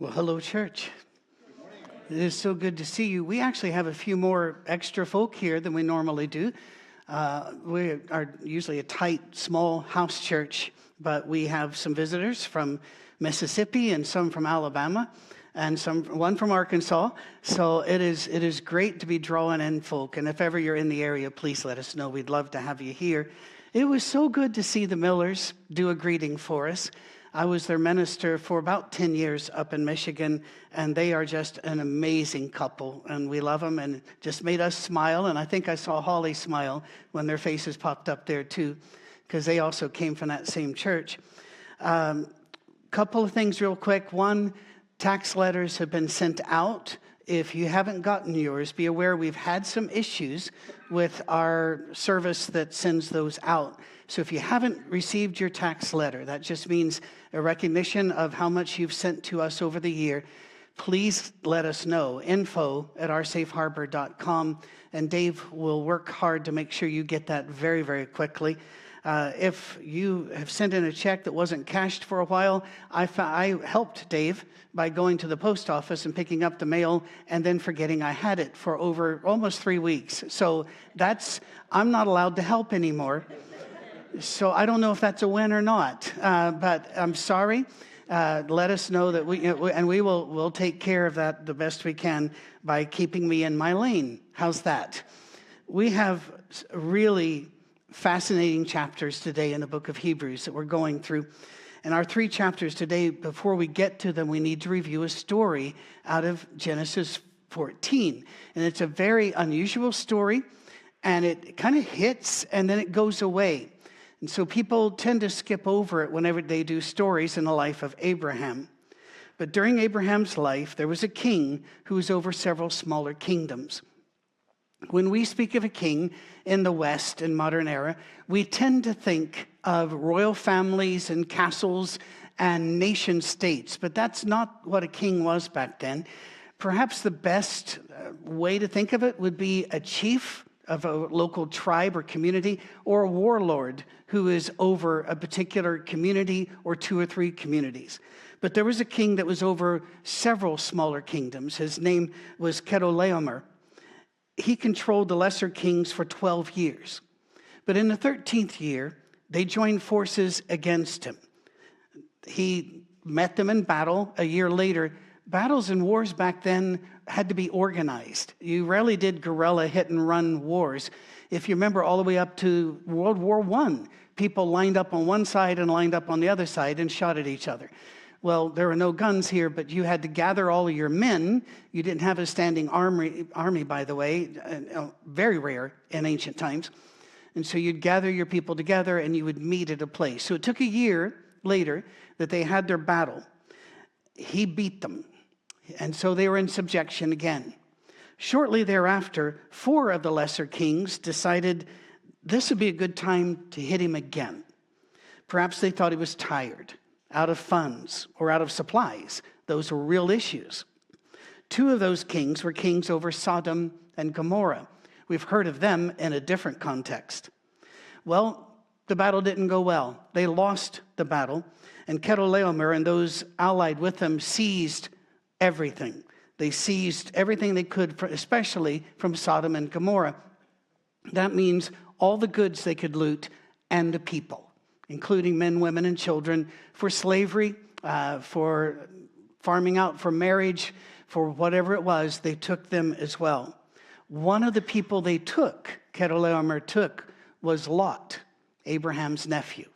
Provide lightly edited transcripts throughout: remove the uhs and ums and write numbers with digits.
Well, hello, church. It is so good to see you. We actually have a few more extra folk here than we normally do. We are usually a tight, small house church, but we have some visitors from Mississippi and some from Alabama and one from Arkansas. So it is great to be drawing in folk. And if ever you're in the area, please let us know. We'd love to have you here. It was so good to see the Millers do a greeting for us. I was their minister for about 10 years up in Michigan, and they are just an amazing couple, and we love them, and it just made us smile, and I think I saw Holly smile when their faces popped up there too, because they also came from that same church. Couple of things real quick. One, tax letters have been sent out. If you haven't gotten yours, be aware we've had some issues with our service that sends those out. So if you haven't received your tax letter, that just means a recognition of how much you've sent to us over the year. Please let us know, info@oursafeharbor.com, and Dave will work hard to make sure you get that very, very quickly. If you have sent in a check that wasn't cashed for a while, I helped Dave by going to the post office and picking up the mail and then forgetting I had it for over almost 3 weeks. So I'm not allowed to help anymore. So I don't know if that's a win or not, but I'm sorry. Let us know that we'll take care of that the best we can by keeping me in my lane. How's that? We have really fascinating chapters today in the book of Hebrews that we're going through. And our 3 chapters today, before we get to them, we need to review a story out of Genesis 14. And it's a very unusual story, and it kind of hits and then it goes away. And so people tend to skip over it whenever they do stories in the life of Abraham. But during Abraham's life, there was a king who was over several smaller kingdoms. When we speak of a king in the West in modern era, we tend to think of royal families and castles and nation states, but that's not what a king was back then. Perhaps the best way to think of it would be a chief of a local tribe or community, or a warlord who is over a particular community or 2 or 3 communities. But there was a king that was over several smaller kingdoms. His name was Chedorlaomer. He controlled the lesser kings for 12 years. But in the 13th year, they joined forces against him. He met them in battle a year later. Battles and wars back then had to be organized. You rarely did guerrilla hit-and-run wars. If you remember all the way up to World War I, people lined up on one side and lined up on the other side and shot at each other. Well, there were no guns here, but you had to gather all of your men. You didn't have a standing army, by the way, very rare in ancient times. And so you'd gather your people together and you would meet at a place. So it took a year later that they had their battle. He beat them. And so they were in subjection again. Shortly thereafter, 4 of the lesser kings decided this would be a good time to hit him again. Perhaps they thought he was tired, out of funds, or out of supplies. Those were real issues. 2 of those kings were kings over Sodom and Gomorrah. We've heard of them in a different context. Well, the battle didn't go well. They lost the battle, and Chedorlaomer and those allied with him seized everything. They seized everything they could, especially from Sodom and Gomorrah. That means all the goods they could loot and the people, including men, women, and children, for slavery, for farming out, for marriage, for whatever it was, they took them as well. One of the people they took, Chedorlaomer took, was Lot, Abraham's nephew.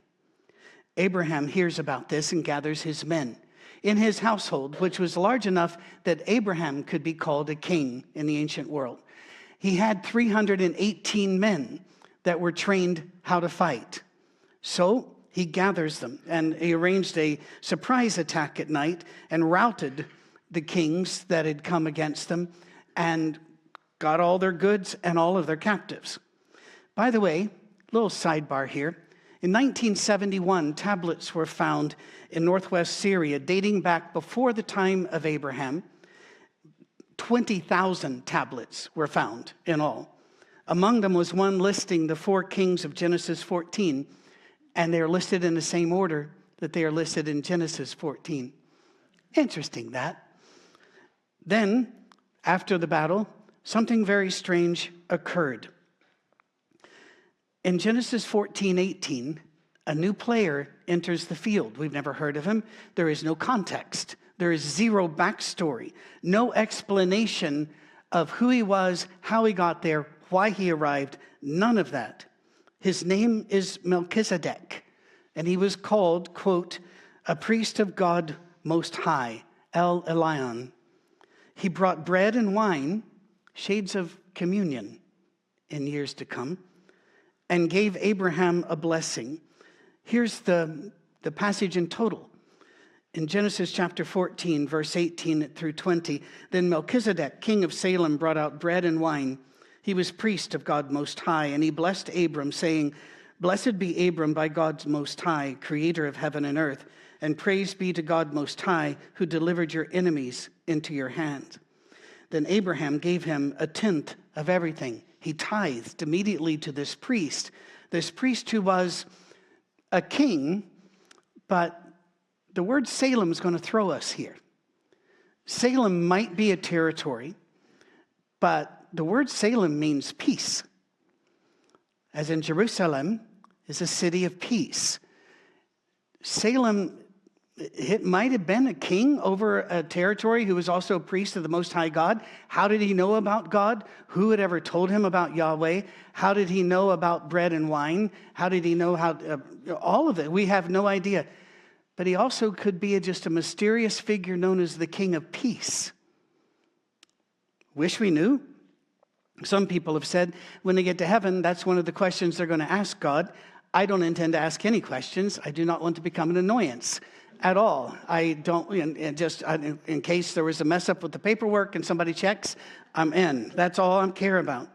Abraham hears about this and gathers his men in his household, which was large enough that Abraham could be called a king in the ancient world. He had 318 men that were trained how to fight. So he gathers them, and he arranged a surprise attack at night and routed the kings that had come against them and got all their goods and all of their captives. By the way, little sidebar here. In 1971, tablets were found in northwest Syria dating back before the time of Abraham. 20,000 tablets were found in all. Among them was one listing the 4 kings of Genesis 14, and they're listed in the same order that they are listed in Genesis 14. Interesting that. Then, after the battle, something very strange occurred. In Genesis 14:18, a new player enters the field. We've never heard of him. There is no context. There is zero backstory, no explanation of who he was, how he got there, why he arrived, none of that. His name is Melchizedek, and he was called, quote, a priest of God Most High, El Elyon. He brought bread and wine, shades of communion in years to come, and gave Abraham a blessing. Here's the passage in total. In Genesis chapter 14, verse 18 through 20, then Melchizedek, king of Salem, brought out bread and wine. He was priest of God Most High, and he blessed Abram, saying, Blessed be Abram by God Most High, creator of heaven and earth, and praise be to God Most High, who delivered your enemies into your hand. Then Abraham gave him a tenth of everything. He tithed immediately to this priest who was a king, but the word Salem is going to throw us here. Salem might be a territory, but the word Salem means peace. As in Jerusalem is a city of peace. Salem, it might have been a king over a territory who was also a priest of the Most High God. How did he know about God? Who had ever told him about Yahweh? How did he know about bread and wine? How did he know all of it? We have no idea. But he also could be just a mysterious figure known as the King of Peace. Wish we knew. Some people have said when they get to heaven, that's one of the questions they're going to ask God. I don't intend to ask any questions. I do not want to become an annoyance at all. I don't, in case there was a mess up with the paperwork and somebody checks, I'm in. That's all I care about.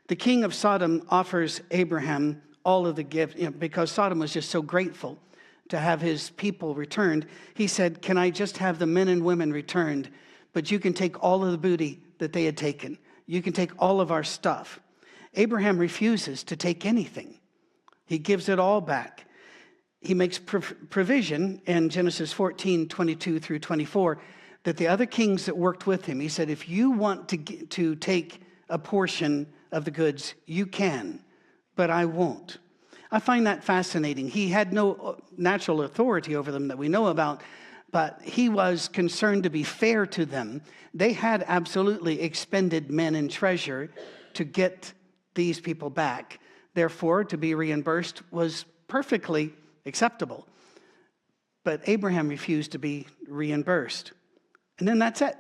The king of Sodom offers Abraham all of the gifts, because Sodom was just so grateful to have his people returned. He said, can I just have the men and women returned, but you can take all of the booty that they had taken. You can take all of our stuff. Abraham refuses to take anything. He gives it all back. He makes provision in Genesis 14, 22 through 24, that the other kings that worked with him, he said, if you want to take a portion of the goods, you can, but I won't. I find that fascinating. He had no natural authority over them that we know about, but he was concerned to be fair to them. They had absolutely expended men and treasure to get these people back. Therefore, to be reimbursed was perfectly acceptable. But Abraham refused to be reimbursed. And then that's it.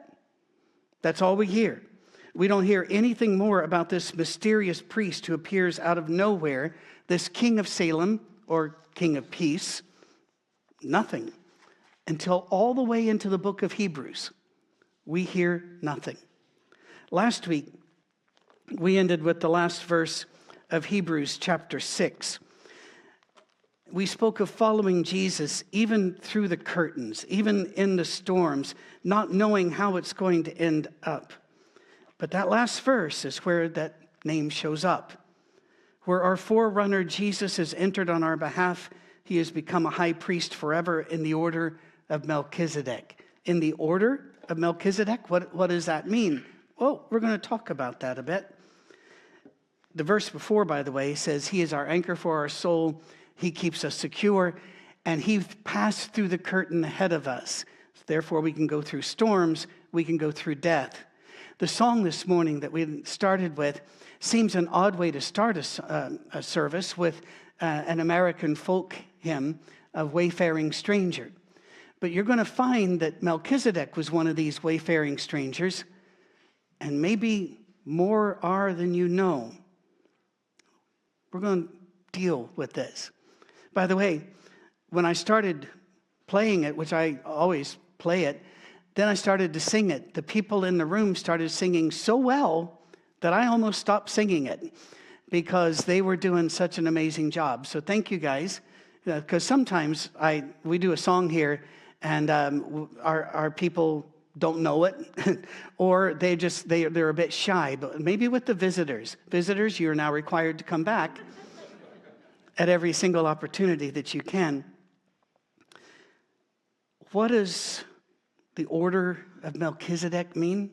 That's all we hear. We don't hear anything more about this mysterious priest who appears out of nowhere, this king of Salem, or king of peace. Nothing. Until all the way into the book of Hebrews, we hear nothing. Last week, we ended with the last verse of Hebrews chapter 6. We spoke of following Jesus even through the curtains, even in the storms, not knowing how it's going to end up. But that last verse is where that name shows up. Where our forerunner Jesus has entered on our behalf, he has become a high priest forever in the order of Melchizedek. In the order of Melchizedek, what does that mean? Well, we're going to talk about that a bit. The verse before, by the way, says, he is our anchor for our soul. He keeps us secure, and he passed through the curtain ahead of us. Therefore, we can go through storms. We can go through death. The song this morning that we started with seems an odd way to start a service with an American folk hymn of Wayfaring Stranger. But you're going to find that Melchizedek was one of these wayfaring strangers, and maybe more are than you know. We're going to deal with this. By the way, when I started playing it, which I always play it, then I started to sing it. The people in the room started singing so well that I almost stopped singing it because they were doing such an amazing job. So thank you guys, because sometimes we do a song here and our people don't know it, or they're a bit shy. But maybe with the visitors, you are now required to come back at every single opportunity that you can. What does the order of Melchizedek mean?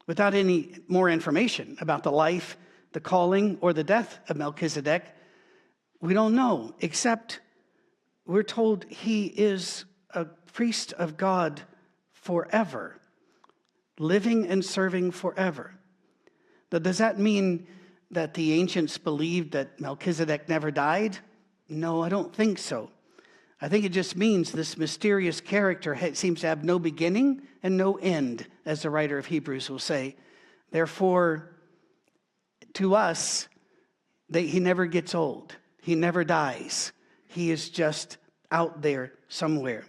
Without any more information about the life, the calling, or the death of Melchizedek, we don't know, except we're told he is a priest of God forever, living and serving forever. Now, does that mean that the ancients believed that Melchizedek never died? No, I don't think so. I think it just means this mysterious character seems to have no beginning and no end, as the writer of Hebrews will say. Therefore, to us, he never gets old. He never dies. He is just out there somewhere.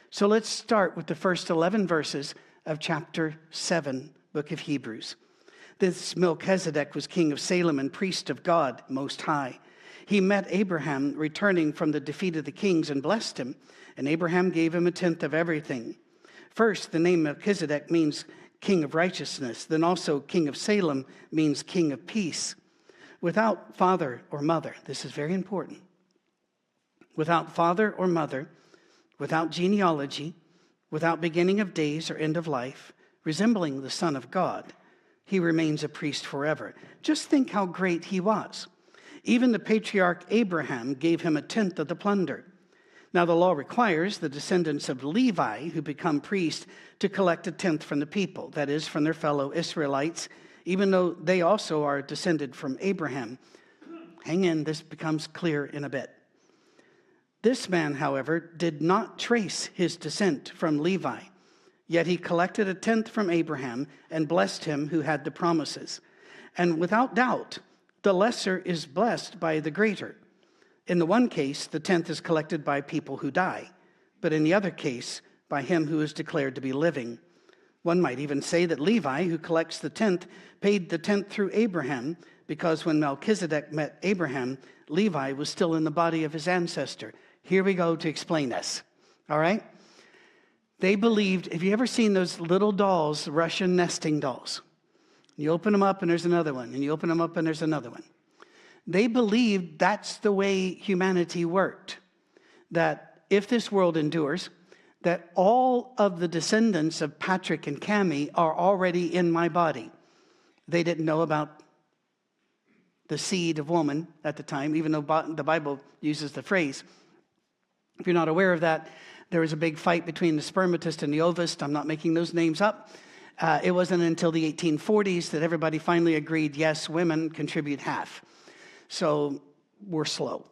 So let's start with the first 11 verses of chapter 7, book of Hebrews. This Melchizedek was king of Salem and priest of God Most High. He met Abraham returning from the defeat of the kings and blessed him, and Abraham gave him a tenth of everything. First, the name Melchizedek means king of righteousness. Then also king of Salem means king of peace. Without father or mother, this is very important. Without father or mother, without genealogy, without beginning of days or end of life, resembling the Son of God, he remains a priest forever. Just think how great he was. Even the patriarch Abraham gave him a tenth of the plunder. Now the law requires the descendants of Levi who become priests to collect a tenth from the people, that is, from their fellow Israelites, even though they also are descended from Abraham. Hang in, this becomes clear in a bit. This man, however, did not trace his descent from Levi, yet he collected a tenth from Abraham and blessed him who had the promises. And without doubt, the lesser is blessed by the greater. In the one case, the tenth is collected by people who die, but in the other case, by him who is declared to be living. One might even say that Levi, who collects the tenth, paid the tenth through Abraham, because when Melchizedek met Abraham, Levi was still in the body of his ancestor. Here we go to explain this, all right? They believed, have you ever seen those little dolls, Russian nesting dolls? You open them up and there's another one, and you open them up and there's another one. They believed that's the way humanity worked, that if this world endures, that all of the descendants of Patrick and Cami are already in my body. They didn't know about the seed of woman at the time, even though the Bible uses the phrase. If you're not aware of that, there was a big fight between the spermatist and the ovist. I'm not making those names up. It wasn't until the 1840s that everybody finally agreed, yes, women contribute half. So we're slow.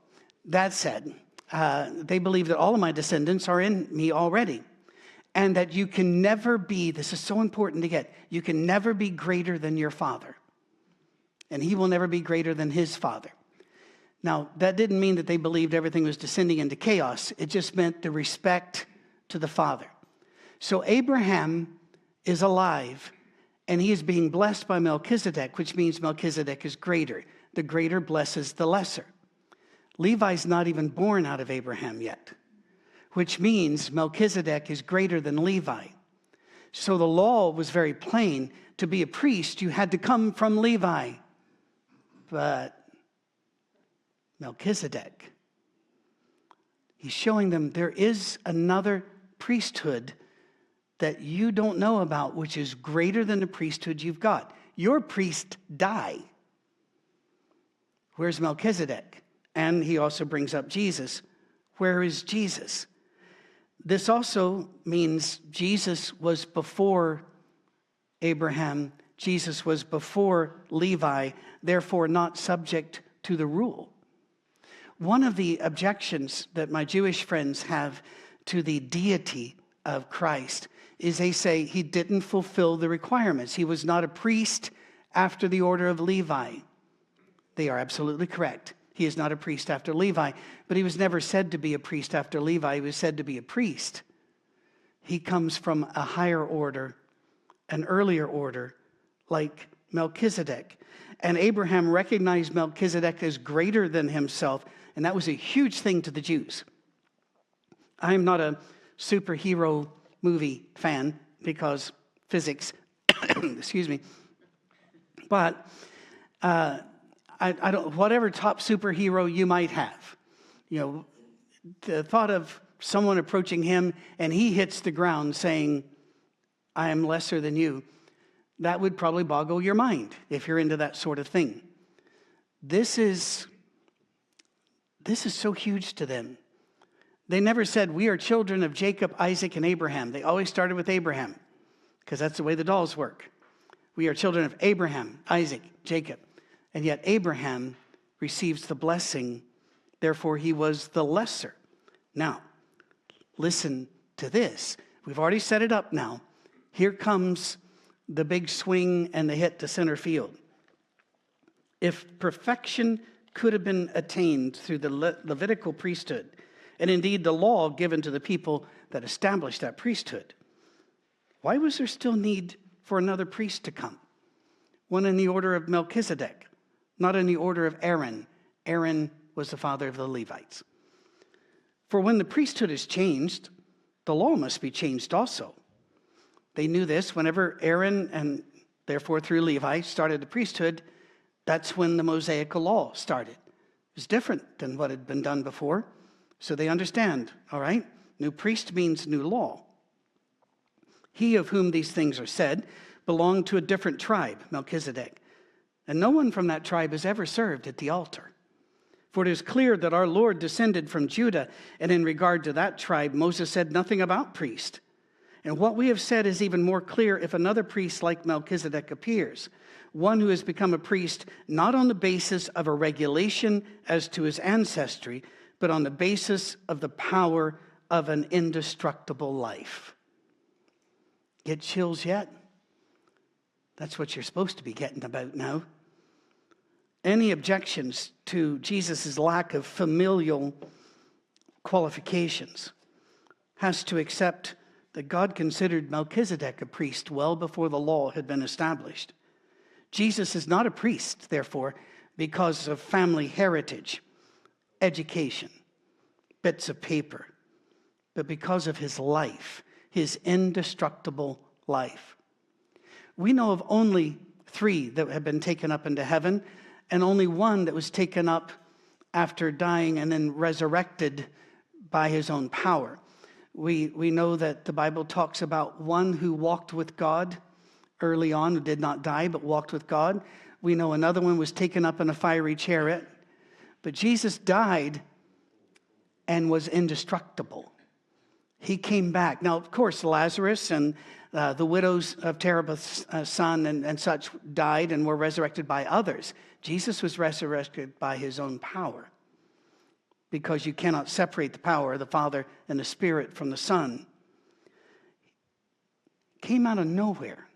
That said, they believe that all of my descendants are in me already, and that you can never be, this is so important to get, you can never be greater than your father, and he will never be greater than his father. Now, that didn't mean that they believed everything was descending into chaos. It just meant the respect to the father. So Abraham is alive, and he is being blessed by Melchizedek, which means Melchizedek is greater. The greater blesses the lesser. Levi's not even born out of Abraham yet, which means Melchizedek is greater than Levi. So the law was very plain. To be a priest, you had to come from Levi. But Melchizedek, he's showing them there is another priesthood that you don't know about, which is greater than the priesthood you've got. Your priests die. Where's Melchizedek? And he also brings up Jesus. Where is Jesus? This also means Jesus was before Abraham. Jesus was before Levi, therefore not subject to the rule. One of the objections that my Jewish friends have to the deity of Christ is they say he didn't fulfill the requirements. He was not a priest after the order of Levi. They are absolutely correct. He is not a priest after Levi, but he was never said to be a priest after Levi. He was said to be a priest. He comes from a higher order, an earlier order, like Melchizedek. And Abraham recognized Melchizedek as greater than himself, and that was a huge thing to the Jews. I'm not a superhero movie fan because physics, excuse me, but I don't, whatever top superhero you might have, you know, the thought of someone approaching him and he hits the ground saying, I am lesser than you. That would probably boggle your mind if you're into that sort of thing. This is so huge to them. They never said, we are children of Jacob, Isaac, and Abraham. They always started with Abraham, because that's the way the dolls work. We are children of Abraham, Isaac, Jacob. And yet Abraham receives the blessing, therefore he was the lesser. Now, listen to this. We've already set it up now. Here comes the big swing and the hit to center field. If perfection could have been attained through the Levitical priesthood, and indeed the law given to the people that established that priesthood, why was there still need for another priest to come? One in the order of Melchizedek, not in the order of Aaron. Aaron was the father of the Levites. For when the priesthood is changed, the law must be changed also. They knew this. Whenever Aaron, and therefore through Levi, started the priesthood, that's when the Mosaical law started. It was different than what had been done before. So they understand, all right? New priest means new law. He of whom these things are said belonged to a different tribe, Melchizedek. And no one from that tribe has ever served at the altar. For it is clear that our Lord descended from Judah, and in regard to that tribe, Moses said nothing about priest. And what we have said is even more clear if another priest like Melchizedek appears, one who has become a priest not on the basis of a regulation as to his ancestry, but on the basis of the power of an indestructible life. Get chills yet? That's what you're supposed to be getting about now. Any objections to Jesus' lack of familial qualifications has to accept that God considered Melchizedek a priest well before the law had been established. Jesus is not a priest, therefore, because of family heritage, education, bits of paper, but because of his life, his indestructible life. We know of only 3 that have been taken up into heaven, and only one that was taken up after dying and then resurrected by his own power. We know that the Bible talks about one who walked with God early on, who did not die, but walked with God. We know another one was taken up in a fiery chariot. But Jesus died and was indestructible. He came back. Now, of course, Lazarus and the widows of Tabitha's son and such died and were resurrected by others. Jesus was resurrected by his own power, because you cannot separate the power of the Father and the Spirit from the Son. Came out of nowhere.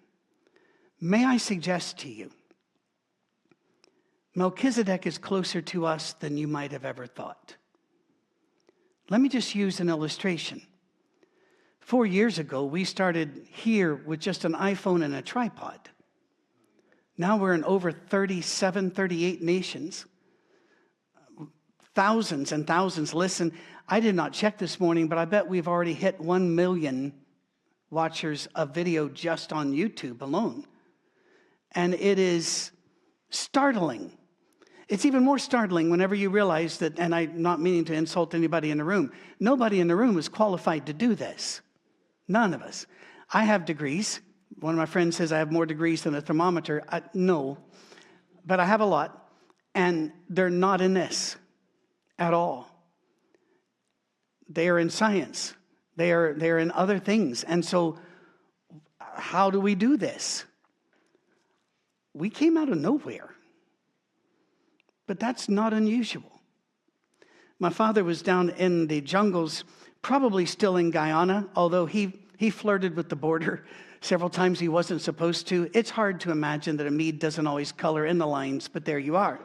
May I suggest to you, Melchizedek is closer to us than you might have ever thought. Let me just use an illustration. 4 years ago, we started here with just an iPhone and a tripod. Now we're in over 37, 38 nations. Thousands and thousands listen. I did not check this morning, but I bet we've already hit 1 million watchers of video just on YouTube alone. And it is startling. It's even more startling whenever you realize that, and I'm not meaning to insult anybody in the room, nobody in the room is qualified to do this. None of us. I have degrees. One of my friends says I have more degrees than a thermometer. No, but I have a lot, and they're not in this at all. They are in science. They're in other things. And so how do we do this? We came out of nowhere. But that's not unusual. My father was down in the jungles, probably still in Guyana, although he flirted with the border several times he wasn't supposed to. It's hard to imagine that a mead doesn't always color in the lines, but there you are.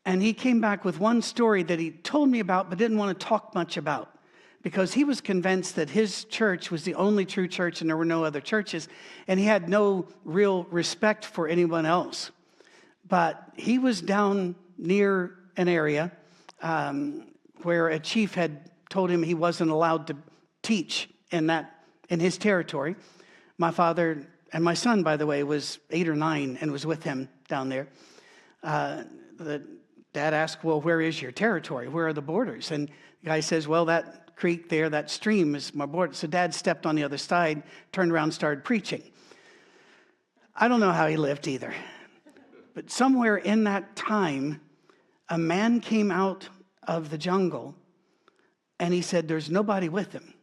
And he came back with one story that he told me about but didn't want to talk much about, because he was convinced that his church was the only true church and there were no other churches, and he had no real respect for anyone else. But he was down near an area where a chief had told him he wasn't allowed to teach in his territory. My father and my son, by the way, was 8 or 9 and was with him down there. The dad asked, well, where is your territory? Where are the borders? And the guy says, well, that creek there, that stream is my border. So Dad stepped on the other side, turned around, started preaching. I don't know how he lived either. But somewhere in that time, a man came out of the jungle, and he said there's nobody with him.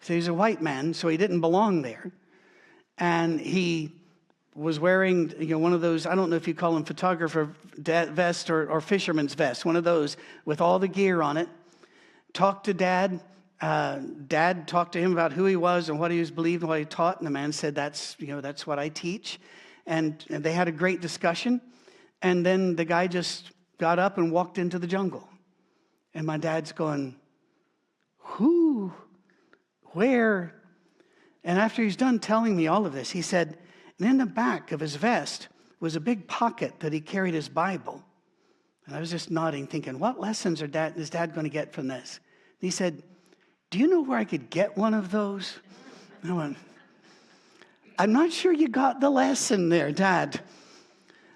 So he's a white man, so he didn't belong there. And he was wearing, one of those, I don't know if you call them photographer vest or fisherman's vest, one of those with all the gear on it. Talked to Dad. Dad talked to him about who he was and what he was believed and what he taught. And the man said, that's what I teach. And they had a great discussion. And then the guy just got up and walked into the jungle. And my dad's going, who? Where? And after he's done telling me all of this, he said, and in the back of his vest was a big pocket that he carried his Bible. And I was just nodding, thinking, what lessons is Dad going to get from this? And he said, do you know where I could get one of those? And I went, I'm not sure you got the lesson there, Dad.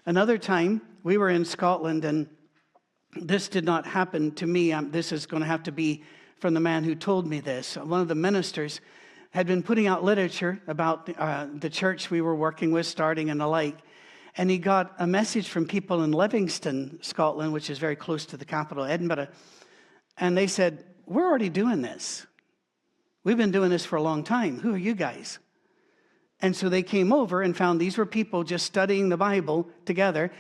Another time, we were in Scotland, and this did not happen to me. This is going to have to be from the man who told me this. One of the ministers had been putting out literature about the church we were working with, starting and the like. And he got a message from people in Livingston, Scotland, which is very close to the capital, Edinburgh. And they said, we're already doing this. We've been doing this for a long time. Who are you guys? And so they came over and found these were people just studying the Bible together.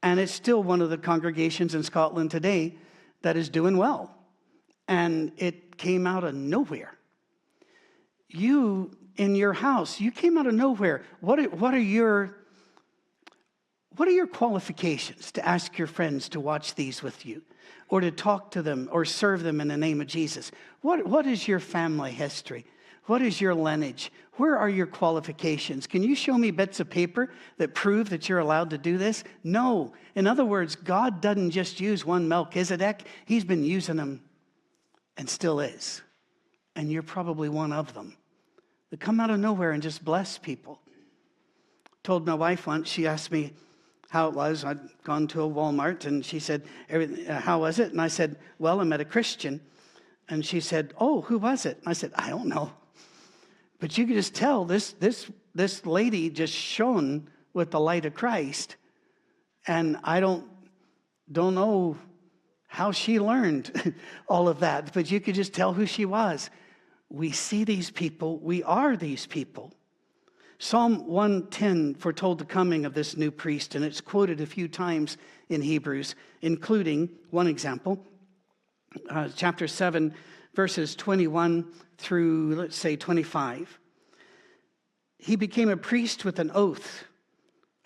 And it's still one of the congregations in Scotland today that is doing well. And it came out of nowhere. You, in your house, you came out of nowhere. What are your qualifications to ask your friends to watch these with you, or to talk to them, or serve them in the name of Jesus? What is your family history? What is your lineage? Where are your qualifications? Can you show me bits of paper that prove that you're allowed to do this? No. In other words, God doesn't just use one Melchizedek. He's been using them and still is. And you're probably one of them. They come out of nowhere and just bless people. Told my wife once, she asked me how it was. I'd gone to a Walmart, and she said, how was it? And I said, well, I met a Christian. And she said, oh, who was it? And I said, I don't know. But you could just tell this lady just shone with the light of Christ. And I don't know how she learned all of that, but you could just tell who she was. We see these people. We are these people. Psalm 110 foretold the coming of this new priest, and it's quoted a few times in Hebrews, including one example, chapter 7, verses 21 through, let's say, 25. He became a priest with an oath.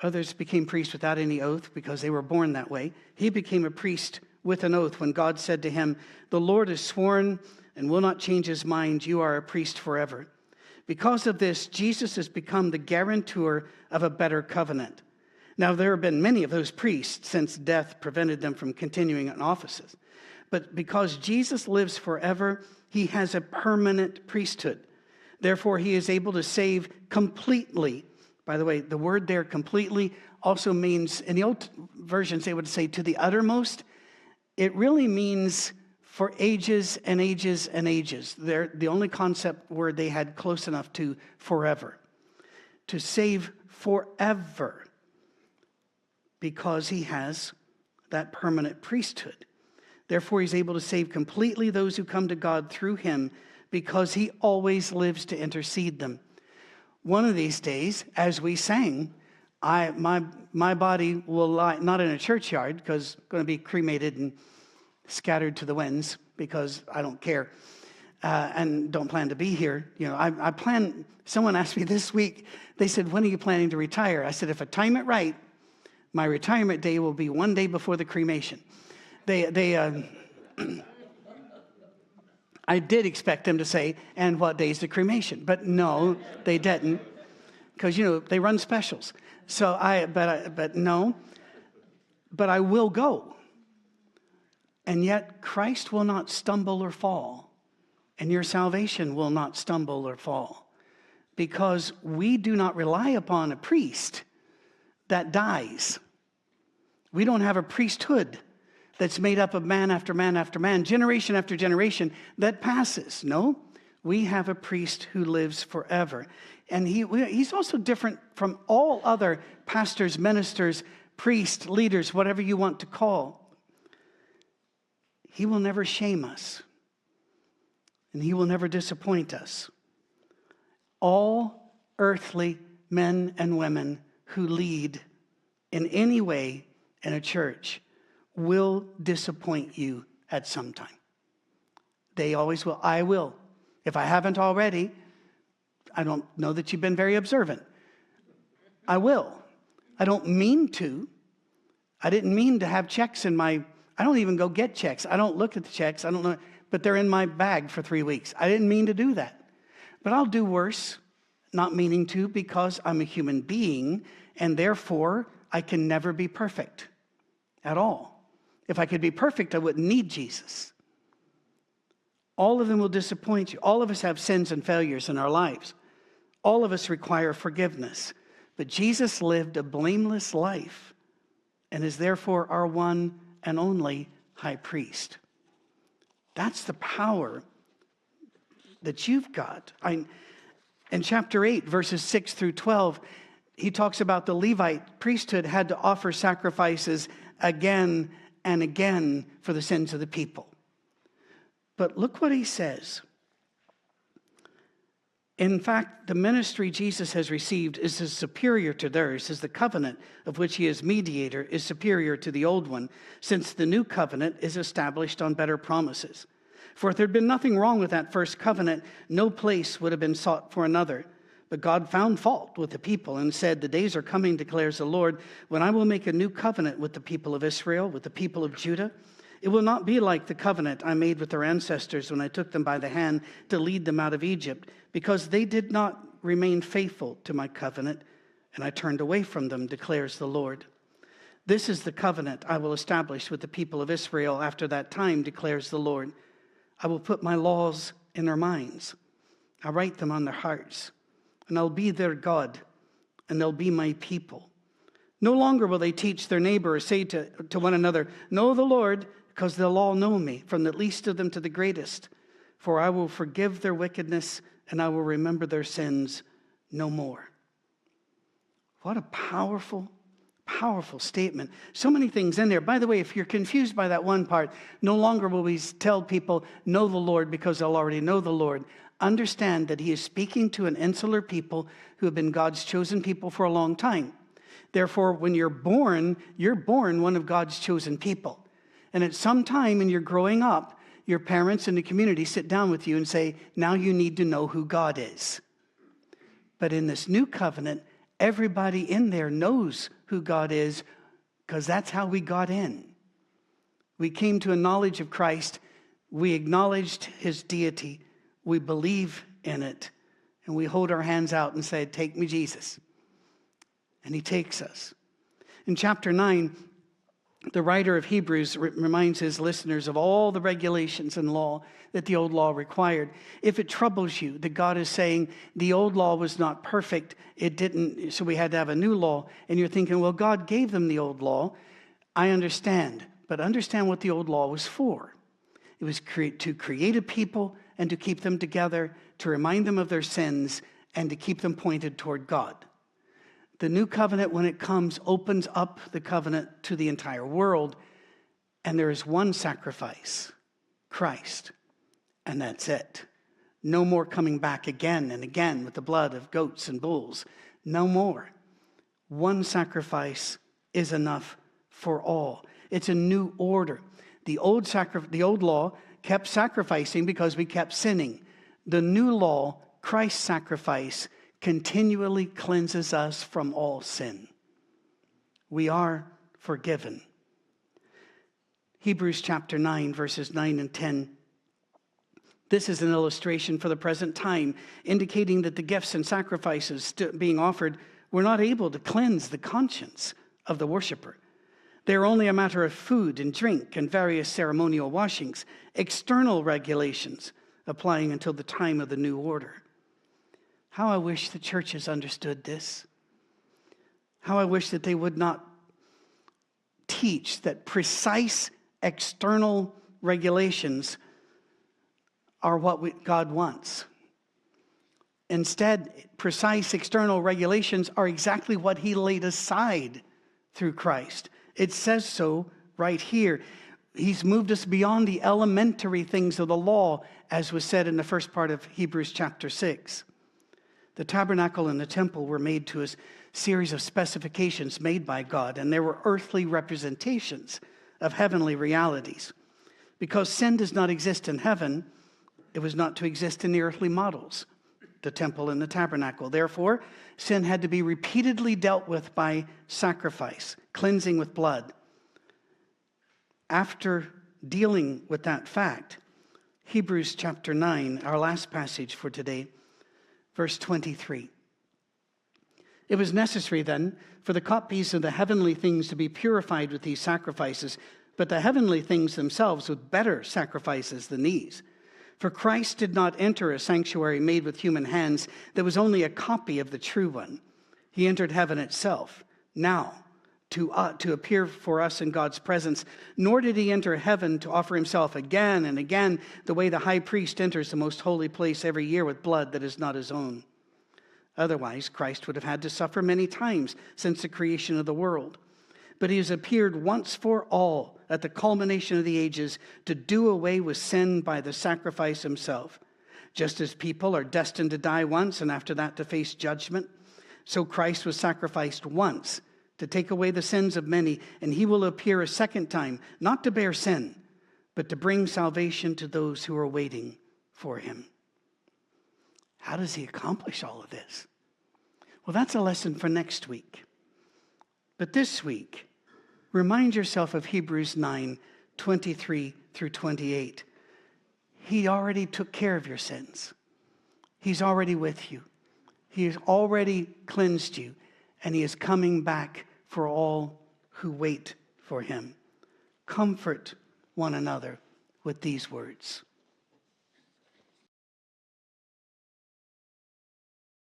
Others became priests without any oath because they were born that way. He became a priest with an oath when God said to him, the Lord has sworn and will not change his mind. You are a priest forever. Because of this, Jesus has become the guarantor of a better covenant. Now, there have been many of those priests since death prevented them from continuing in offices. But because Jesus lives forever, he has a permanent priesthood. Therefore, he is able to save completely. By the way, the word there, completely, also means, in the old versions, they would say to the uttermost. It really means for ages and ages and ages. They're the only concept word they had close enough to forever. To save forever, because he has that permanent priesthood. Therefore, he's able to save completely those who come to God through him, because he always lives to intercede them. One of these days, as we sang, my body will lie, not in a churchyard, because it's going to be cremated and scattered to the winds, because I don't care and don't plan to be here. I plan, someone asked me this week, they said, when are you planning to retire? I said, if I time it right, my retirement day will be one day before the cremation. I did expect them to say, and what day is the cremation? But no, they didn't, because, they run specials. So no, but I will go. And yet Christ will not stumble or fall, and your salvation will not stumble or fall, because we do not rely upon a priest that dies. We don't have a priesthood that's made up of man after man after man, generation after generation, that passes. No, we have a priest who lives forever. And he's also different from all other pastors, ministers, priests, leaders, whatever you want to call. He will never shame us, and he will never disappoint us. All earthly men and women who lead in any way in a church will disappoint you at some time. They always will. I will. If I haven't already, I don't know that you've been very observant. I will. I don't mean to. I didn't mean to have checks in my, I don't even go get checks. I don't look at the checks. I don't know, but they're in my bag for 3 weeks. I didn't mean to do that. But I'll do worse, not meaning to, because I'm a human being, and therefore I can never be perfect at all. If I could be perfect, I wouldn't need Jesus. All of them will disappoint you. All of us have sins and failures in our lives. All of us require forgiveness. But Jesus lived a blameless life and is therefore our one and only high priest. That's the power that you've got. In chapter 8, verses 6 through 12, he talks about the Levite priesthood had to offer sacrifices again and again for the sins of the people. But look what he says. In fact, the ministry Jesus has received is superior to theirs, as the covenant of which he is mediator is superior to the old one, since the new covenant is established on better promises. For if there had been nothing wrong with that first covenant, no place would have been sought for another. But God found fault with the people and said, "The days are coming, declares the Lord, when I will make a new covenant with the people of Israel, with the people of Judah. It will not be like the covenant I made with their ancestors when I took them by the hand to lead them out of Egypt, because they did not remain faithful to my covenant, and I turned away from them, declares the Lord. This is the covenant I will establish with the people of Israel after that time, declares the Lord. I will put my laws in their minds. I'll write them on their hearts, and I'll be their God, and they'll be my people. No longer will they teach their neighbor or say to one another, 'Know the Lord,' because they'll all know me, from the least of them to the greatest. For I will forgive their wickedness, and I will remember their sins no more." What a powerful, powerful statement. So many things in there. By the way, if you're confused by that one part, no longer will we tell people, "Know the Lord," because they'll already know the Lord. Understand that he is speaking to an insular people who have been God's chosen people for a long time. Therefore, when you're born one of God's chosen people. And at some time in your growing up, your parents and the community sit down with you and say, "Now you need to know who God is." But in this new covenant, everybody in there knows who God is, because that's how we got in. We came to a knowledge of Christ. We acknowledged his deity. We believe in it. And we hold our hands out and say, "Take me, Jesus." And he takes us. In chapter 9, the writer of Hebrews reminds his listeners of all the regulations and law that the old law required. If it troubles you that God is saying the old law was not perfect, it didn't, so we had to have a new law, and you're thinking, well, God gave them the old law. I understand, but understand what the old law was for. It was to create a people and to keep them together, to remind them of their sins, and to keep them pointed toward God. The new covenant, when it comes, opens up the covenant to the entire world, and there is one sacrifice, Christ, and that's it. No more coming back again and again with the blood of goats and bulls. No more. One sacrifice is enough for all. It's a new order. The old law kept sacrificing because we kept sinning. The new law, Christ's sacrifice, continually cleanses us from all sin. We are forgiven. Hebrews chapter 9, verses 9 and 10. This is an illustration for the present time, indicating that the gifts and sacrifices being offered were not able to cleanse the conscience of the worshiper. They are only a matter of food and drink and various ceremonial washings, external regulations applying until the time of the new order. How I wish the churches understood this. How I wish that they would not teach that precise external regulations are what God wants. Instead, precise external regulations are exactly what he laid aside through Christ. It says so right here. He's moved us beyond the elementary things of the law, as was said in the first part of Hebrews chapter 6. The tabernacle and the temple were made to a series of specifications made by God, and there were earthly representations of heavenly realities. Because sin does not exist in heaven, it was not to exist in the earthly models, the temple and the tabernacle. Therefore, sin had to be repeatedly dealt with by sacrifice, cleansing with blood. After dealing with that fact, Hebrews chapter 9, our last passage for today, verse 23. It was necessary then for the copies of the heavenly things to be purified with these sacrifices, but the heavenly things themselves with better sacrifices than these. For Christ did not enter a sanctuary made with human hands that was only a copy of the true one. He entered heaven itself, now to appear for us in God's presence. Nor did he enter heaven to offer himself again and again, the way the high priest enters the most holy place every year with blood that is not his own. Otherwise, Christ would have had to suffer many times since the creation of the world. But he has appeared once for all at the culmination of the ages to do away with sin by the sacrifice himself. Just as people are destined to die once and after that to face judgment, so Christ was sacrificed once to take away the sins of many, and he will appear a second time, not to bear sin, but to bring salvation to those who are waiting for him. How does he accomplish all of this? Well, that's a lesson for next week. But this week, remind yourself of Hebrews 9, 23 through 28. He already took care of your sins. He's already with you. He has already cleansed you, and he is coming back for all who wait for him. Comfort one another with these words.